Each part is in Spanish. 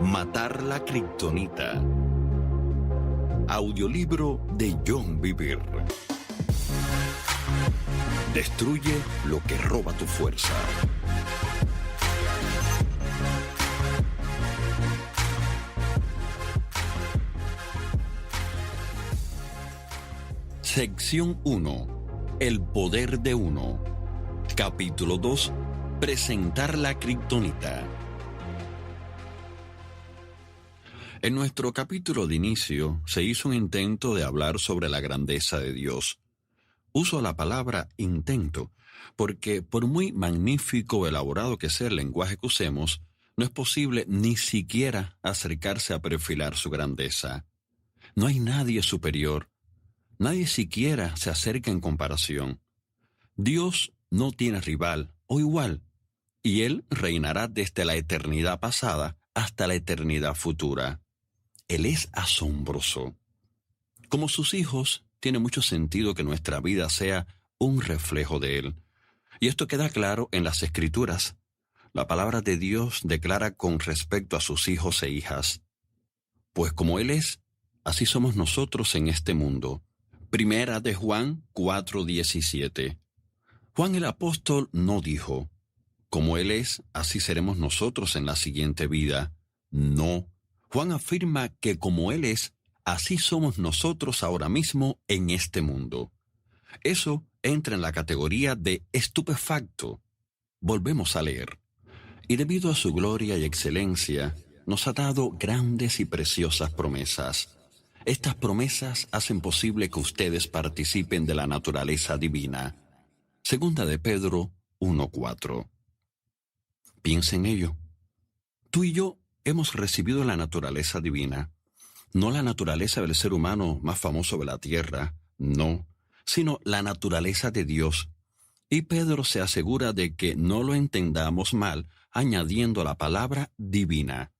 Matar la kriptonita. Audiolibro de John Bevere. Destruye lo que roba tu fuerza. Sección 1. El poder de uno. Capítulo 2. Presentar la kriptonita. En nuestro capítulo de inicio se hizo un intento de hablar sobre la grandeza de Dios. Uso la palabra intento porque por muy magnífico o elaborado que sea el lenguaje que usemos, no es posible ni siquiera acercarse a perfilar su grandeza. No hay nadie superior. Nadie siquiera se acerca en comparación. Dios no tiene rival o igual, y Él reinará desde la eternidad pasada hasta la eternidad futura. Él es asombroso. Como sus hijos, tiene mucho sentido que nuestra vida sea un reflejo de Él. Y esto queda claro en las Escrituras. La palabra de Dios declara con respecto a sus hijos e hijas: pues como Él es, así somos nosotros en este mundo. Primera de Juan 4:17. Juan el apóstol no dijo: como Él es, así seremos nosotros en la siguiente vida. No. Juan afirma que como Él es, así somos nosotros ahora mismo en este mundo. Eso entra en la categoría de estupefacto. Volvemos a leer. Y debido a su gloria y excelencia, nos ha dado grandes y preciosas promesas. Estas promesas hacen posible que ustedes participen de la naturaleza divina. Segunda de Pedro 1:4. Piensa en ello. Tú y yo hemos recibido la naturaleza divina. No la naturaleza del ser humano más famoso de la tierra, no, sino la naturaleza de Dios. Y Pedro se asegura de que no lo entendamos mal añadiendo la palabra divina.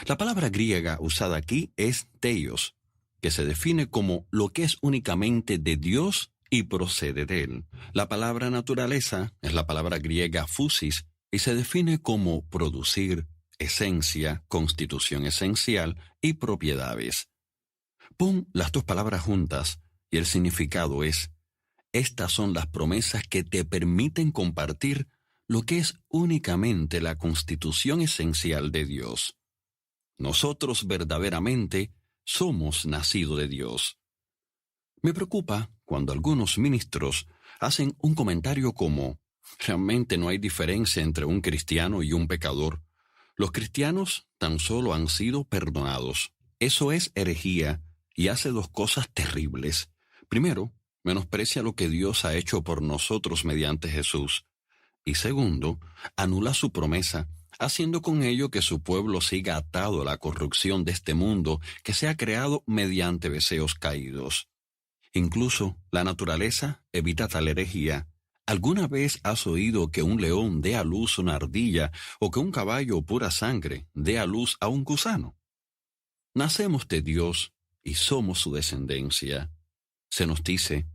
La palabra griega usada aquí es theos, que se define como lo que es únicamente de Dios y procede de Él. La palabra naturaleza es la palabra griega physis y se define como producir, esencia, constitución esencial y propiedades. Pon las dos palabras juntas y el significado es: estas son las promesas que te permiten compartir lo que es únicamente la constitución esencial de Dios. Nosotros verdaderamente somos nacidos de Dios. Me preocupa cuando algunos ministros hacen un comentario como: realmente no hay diferencia entre un cristiano y un pecador. Los cristianos tan solo han sido perdonados. Eso es herejía y hace dos cosas terribles. Primero, menosprecia lo que Dios ha hecho por nosotros mediante Jesús. Y segundo, anula su promesa, haciendo con ello que su pueblo siga atado a la corrupción de este mundo que se ha creado mediante deseos caídos. Incluso la naturaleza evita tal herejía. ¿Alguna vez has oído que un león dé a luz una ardilla o que un caballo pura sangre dé a luz a un gusano? Nacemos de Dios y somos su descendencia. Se nos dice: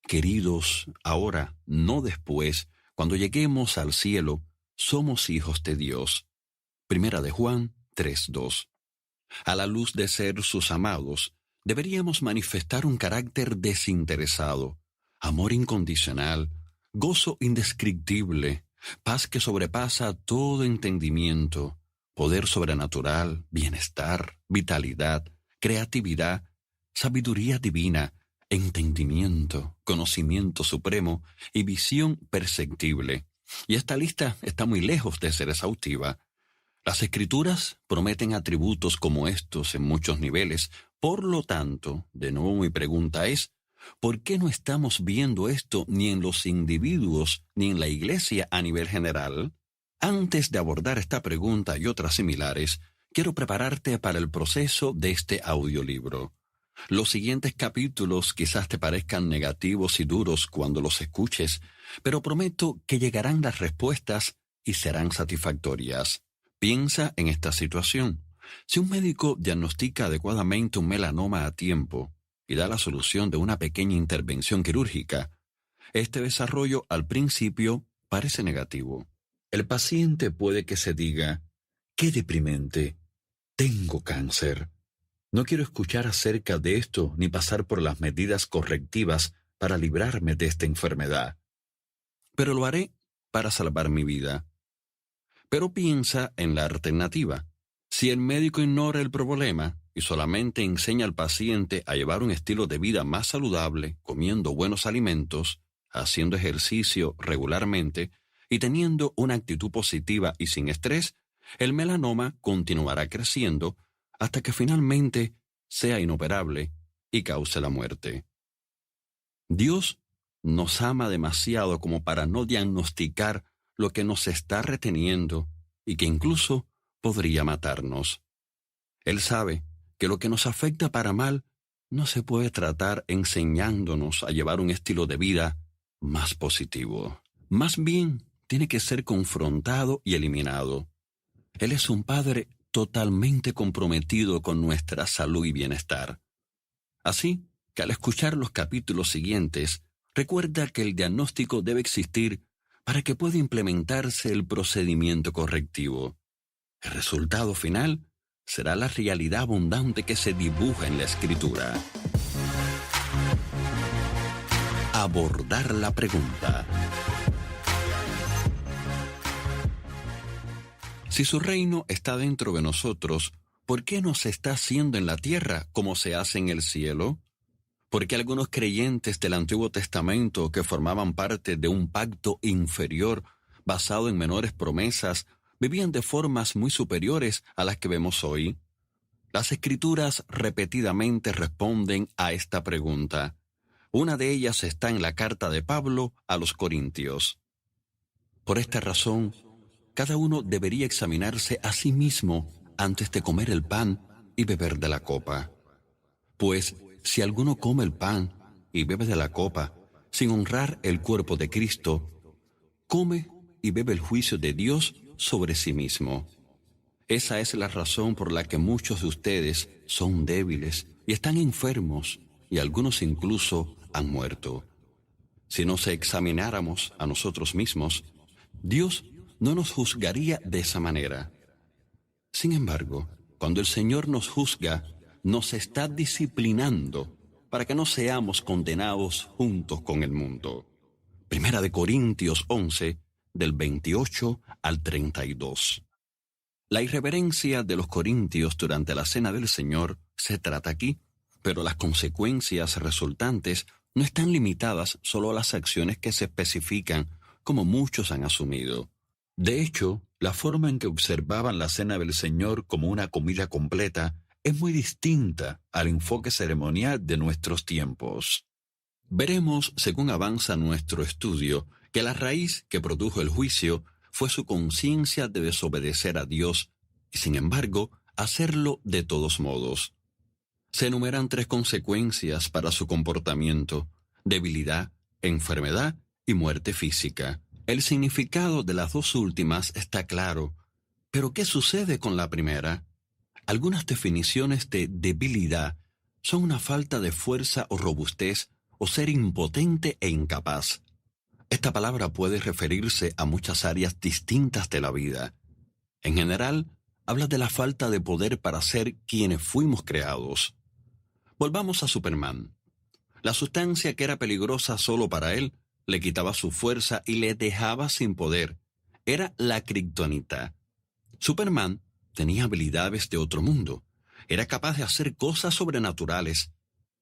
queridos, ahora, no después, cuando lleguemos al cielo, somos hijos de Dios. Primera de Juan 3:2. A la luz de ser sus amados, deberíamos manifestar un carácter desinteresado, amor incondicional, gozo indescriptible, paz que sobrepasa todo entendimiento, poder sobrenatural, bienestar, vitalidad, creatividad, sabiduría divina, entendimiento, conocimiento supremo y visión perceptible. Y esta lista está muy lejos de ser exhaustiva. Las Escrituras prometen atributos como estos en muchos niveles. Por lo tanto, de nuevo mi pregunta es: ¿por qué no estamos viendo esto ni en los individuos ni en la Iglesia a nivel general? Antes de abordar esta pregunta y otras similares, quiero prepararte para el proceso de este audiolibro. Los siguientes capítulos quizás te parezcan negativos y duros cuando los escuches, pero prometo que llegarán las respuestas y serán satisfactorias. Piensa en esta situación. Si un médico diagnostica adecuadamente un melanoma a tiempo y da la solución de una pequeña intervención quirúrgica, este desarrollo al principio parece negativo. El paciente puede que se diga: ¡qué deprimente! Tengo cáncer. No quiero escuchar acerca de esto ni pasar por las medidas correctivas para librarme de esta enfermedad. Pero lo haré para salvar mi vida. Pero piensa en la alternativa. Si el médico ignora el problema y solamente enseña al paciente a llevar un estilo de vida más saludable, comiendo buenos alimentos, haciendo ejercicio regularmente y teniendo una actitud positiva y sin estrés, el melanoma continuará creciendo hasta que finalmente sea inoperable y cause la muerte. Dios nos ama demasiado como para no diagnosticar lo que nos está reteniendo y que incluso podría matarnos. Él sabe que lo que nos afecta para mal no se puede tratar enseñándonos a llevar un estilo de vida más positivo. Más bien, tiene que ser confrontado y eliminado. Él es un Padre totalmente comprometido con nuestra salud y bienestar. Así que al escuchar los capítulos siguientes, recuerda que el diagnóstico debe existir para que pueda implementarse el procedimiento correctivo. El resultado final será la realidad abundante que se dibuja en la Escritura. Abordar la pregunta. Si su reino está dentro de nosotros, ¿por qué no se está haciendo en la tierra como se hace en el cielo? ¿Por qué algunos creyentes del Antiguo Testamento que formaban parte de un pacto inferior basado en menores promesas vivían de formas muy superiores a las que vemos hoy? Las Escrituras repetidamente responden a esta pregunta. Una de ellas está en la carta de Pablo a los Corintios. Por esta razón, cada uno debería examinarse a sí mismo antes de comer el pan y beber de la copa. Pues si alguno come el pan y bebe de la copa sin honrar el cuerpo de Cristo, come y bebe el juicio de Dios sobre sí mismo. Esa es la razón por la que muchos de ustedes son débiles y están enfermos, y algunos incluso han muerto. Si nos examináramos a nosotros mismos, Dios no nos juzgaría de esa manera. Sin embargo, cuando el Señor nos juzga, nos está disciplinando para que no seamos condenados juntos con el mundo. Primera de Corintios 11, del 28 al 32. La irreverencia de los corintios durante la Cena del Señor se trata aquí, pero las consecuencias resultantes no están limitadas solo a las acciones que se especifican, como muchos han asumido. De hecho, la forma en que observaban la Cena del Señor como una comida completa es muy distinta al enfoque ceremonial de nuestros tiempos. Veremos, según avanza nuestro estudio, que la raíz que produjo el juicio fue su conciencia de desobedecer a Dios y, sin embargo, hacerlo de todos modos. Se enumeran 3 consecuencias para su comportamiento: debilidad, enfermedad y muerte física. El significado de las 2 últimas está claro, pero ¿qué sucede con la primera? Algunas definiciones de debilidad son una falta de fuerza o robustez o ser impotente e incapaz. Esta palabra puede referirse a muchas áreas distintas de la vida. En general, habla de la falta de poder para ser quienes fuimos creados. Volvamos a Superman. La sustancia que era peligrosa solo para él le quitaba su fuerza y le dejaba sin poder. Era la kriptonita. Superman tenía habilidades de otro mundo. Era capaz de hacer cosas sobrenaturales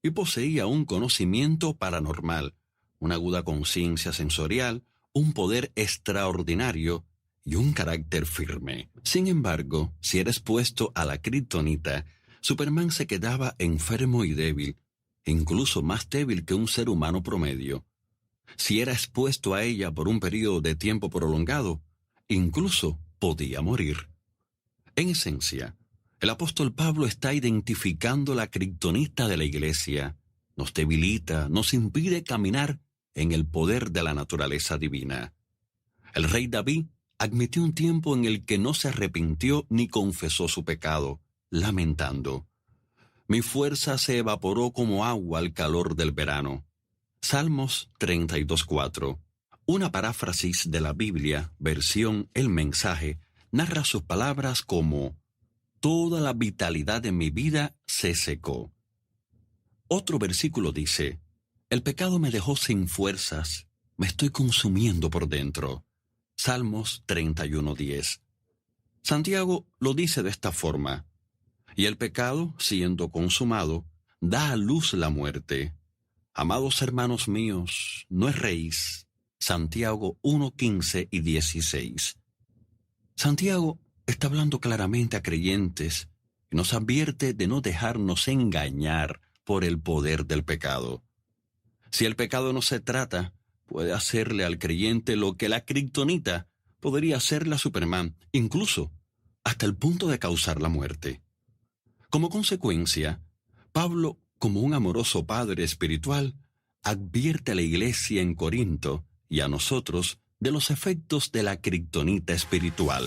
y poseía un conocimiento paranormal, una aguda conciencia sensorial, un poder extraordinario y un carácter firme. Sin embargo, si era expuesto a la kriptonita, Superman se quedaba enfermo y débil, incluso más débil que un ser humano promedio. Si era expuesto a ella por un periodo de tiempo prolongado, incluso podía morir. En esencia, el apóstol Pablo está identificando la kriptonita de la iglesia. Nos debilita, nos impide caminar en el poder de la naturaleza divina. El rey David admitió un tiempo en el que no se arrepintió ni confesó su pecado, lamentando: mi fuerza se evaporó como agua al calor del verano. Salmos 32:4. Una paráfrasis de la Biblia, versión El Mensaje, narra sus palabras como: toda la vitalidad de mi vida se secó. Otro versículo dice, el pecado me dejó sin fuerzas, me estoy consumiendo por dentro. Salmos 31:10. Santiago lo dice de esta forma, y el pecado, siendo consumado, da a luz la muerte. Amados hermanos míos, no erréis. Santiago 1:15 y 16. Santiago está hablando claramente a creyentes y nos advierte de no dejarnos engañar por el poder del pecado. Si el pecado no se trata, puede hacerle al creyente lo que la kriptonita podría hacerle a Superman, incluso hasta el punto de causar la muerte. Como consecuencia, Pablo, como un amoroso padre espiritual, advierte a la iglesia en Corinto y a nosotros de los efectos de la kriptonita espiritual.